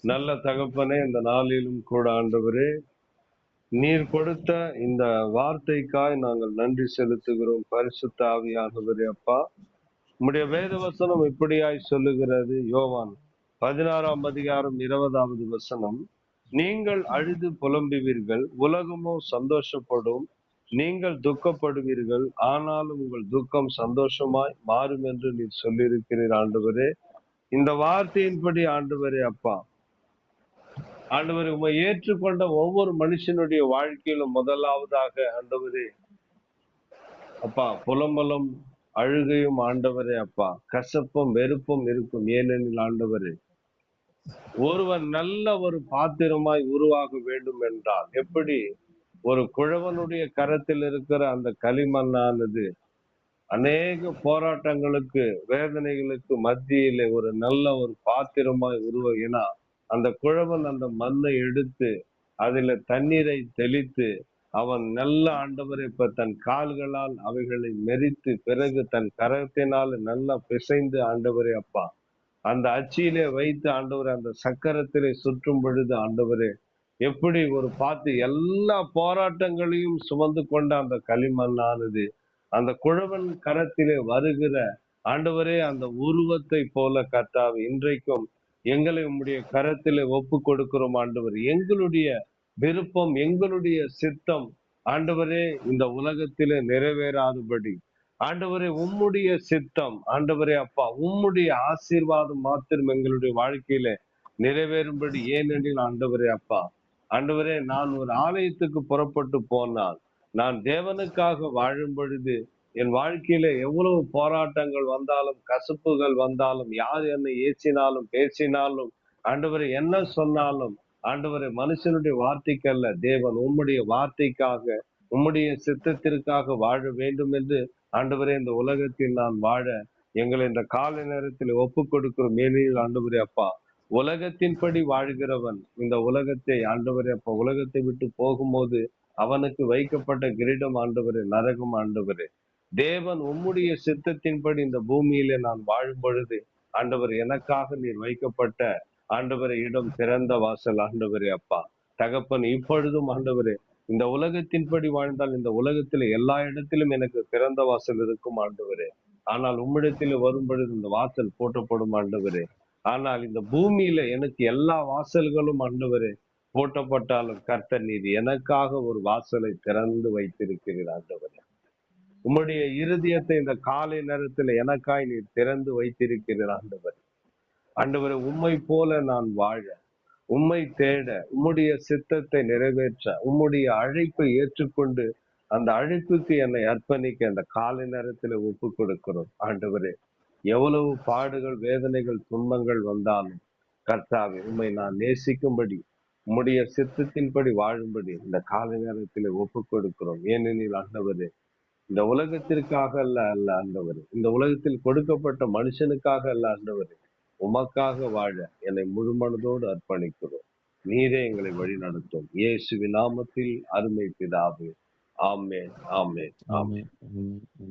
நல்ல தகப்பனே, இந்த நாளிலும் கூட ஆண்டவரே, நீர் கொடுத்த இந்த வார்த்தைக்காய் நாங்கள் நன்றி செலுத்துகிறோம். பரிசுத்த ஆவியானவரே அப்பா, உம்முடைய வேத வசனம் இப்படியாய் சொல்லுகிறது. யோவான் 16ஆம் அதிகாரம் 20வது வசனம், நீங்கள் அழுது புலம்புவீர்கள், உலகமோ சந்தோஷப்படும். நீங்கள் துக்கப்படுவீர்கள், ஆனாலும் உங்கள் துக்கம் சந்தோஷமாய் மாறும் என்று நீர் சொல்லியிருக்கிறீர் ஆண்டவரே. இந்த வார்த்தையின்படி ஆண்டவரே அப்பா, ஆண்டவரே, உம்மை ஏற்றுக்கொண்ட ஒவ்வொரு மனுஷனுடைய வாழ்க்கையிலும் முதலாவதாக ஆண்டவரே அப்பா, புலம்பலும் அழுகையும் ஆண்டவரே அப்பா, கசப்பும் வெறுப்பும் இருக்கும். ஏனெனில் ஆண்டவரே, ஒருவன் நல்ல ஒரு பாத்திரமாய் உருவாக வேண்டும் என்றால், எப்படி ஒரு குழவனுடைய கரத்தில் இருக்கிற அந்த களிமண்ணானது அநேக போராட்டங்களுக்கு, வேதனைகளுக்கு மத்தியிலே ஒரு நல்ல ஒரு பாத்திரமாய் உருவாகினா, அந்த குழவன் அந்த மண்ணை எடுத்து அதில தண்ணீரை தெளித்து அவன் நல்ல ஆண்டவரை இப்ப தன் கால்களால் அவைகளை மெரித்து, பிறகு தன் கரத்தினால் நல்லா பிசைந்து ஆண்டவரே அப்பா, அந்த அச்சியிலே வைத்து ஆண்டவரே அந்த சக்கரத்திலே சுற்றும் பொழுது ஆண்டவரே, எப்படி ஒரு பார்த்து எல்லா போராட்டங்களையும் சுமந்து கொண்ட அந்த களிமண்ணானது அந்த குழவன் கரத்திலே வருகிற ஆண்டவரே அந்த உருவத்தை போல கர்த்தாவே, இன்றைக்கும் எங்களை உம்முடைய கரத்திலே ஒப்பு கொடுக்கிறோம் ஆண்டவர். எங்களுடைய விருப்பம், எங்களுடைய சித்தம் ஆண்டவரே இந்த உலகத்திலே நிறைவேறாதபடி, ஆண்டவரே உம்முடைய சித்தம் ஆண்டவரே அப்பா, உம்முடைய ஆசீர்வாதம் மாத்திரம் எங்களுடைய வாழ்க்கையில நிறைவேறும்படி. ஏனெனில் ஆண்டவரே அப்பா, ஆண்டவரே, நான் ஒரு ஆலயத்துக்கு புறப்பட்டு போனால், நான் தேவனுக்காக வாழும் பொழுது என் வாழ்க்கையில எவ்வளவு போராட்டங்கள் வந்தாலும், கசப்புகள் வந்தாலும், யார் என்னை ஏசினாலும் பேசினாலும், ஆண்டவரே என்ன சொன்னாலும், ஆண்டவரே மனுஷனுடைய வார்த்தைக்கு அல்ல, தேவன் உம்முடைய வார்த்தைக்காக, உம்முடைய சித்தத்திற்காக வாழ வேண்டும் என்று ஆண்டவரே இந்த உலகத்தில் நான் வாழ எங்களை இந்த காலை நேரத்தில் ஒப்பு கொடுக்கிறோம். ஏனெனில் ஆண்டவரே அப்பா, உலகத்தின்படி வாழ்கிறவன் இந்த உலகத்தை ஆண்டவரே அப்பா, உலகத்தை விட்டு போகும்போது அவனுக்கு வைக்கப்பட்ட கிரீடம் ஆண்டவரே நரகம் ஆண்டவரே. தேவன் உம்முடைய சித்தத்தின்படி இந்த பூமியிலே நான் வாழும் பொழுது ஆண்டவர், எனக்காக நீர் வைக்கப்பட்ட ஆண்டவரே இடம் திறந்த வாசல் ஆண்டவரே அப்பா. தகப்பன், இப்பொழுதும் ஆண்டவரே, இந்த உலகத்தின்படி வாழ்ந்தால் இந்த உலகத்துல எல்லா இடத்திலும் எனக்கு திறந்த வாசல் இருக்கும் ஆண்டவரே. ஆனால் உம்மிடத்தில் வரும் பொழுது இந்த வாசல் பூட்டப்படும் ஆண்டவரே. ஆனால் இந்த பூமியில எனக்கு எல்லா வாசல்களும் ஆண்டவரே பூட்டப்பட்டாலும் கர்த்தர் நீர் எனக்காக ஒரு வாசலை திறந்து வைத்திருக்கிறீர் ஆண்டவரே. உம்முடைய இருதயத்தை இந்த காலை நேரத்துல எனக்காய் நீர் திறந்து வைத்திருக்கிறீர் ஆண்டவரே. ஆண்டவரே, உம்மை போல நான் வாழ, உம்மை தேட, உம்முடைய சித்தத்தை நிறைவேற்ற, உம்முடைய அழைப்பை ஏற்றுக்கொண்டு அந்த அழைப்புக்கு என்னை அர்ப்பணிக்க அந்த காலை நேரத்துல ஒப்பு கொடுக்கிறோம் ஆண்டவரே. எவ்வளவு பாடுகள், வேதனைகள், துன்பங்கள் வந்தாலும் கர்த்தாவே, உம்மை நான் நேசிக்கும்படி, உம்முடைய சித்தத்தின்படி வாழும்படி இந்த காலை நேரத்தில் ஒப்பு கொடுக்கிறோம். ஏனெனில் ஆண்டவரே, இந்த உலகத்திற்காக அல்ல ஆண்டவரே, இந்த உலகத்தில் கொடுக்கப்பட்ட மனுஷனுக்காக அல்ல ஆண்டவரே, உமக்காக வாழ என்னை முழு மனதோடு அர்ப்பணிக்கிறோம். நீரே எங்களை வழி நடத்தும். இயேசுவின் நாமத்தில் அருமை பிதாவே, ஆமென், ஆமென், ஆமென். ஆமென்.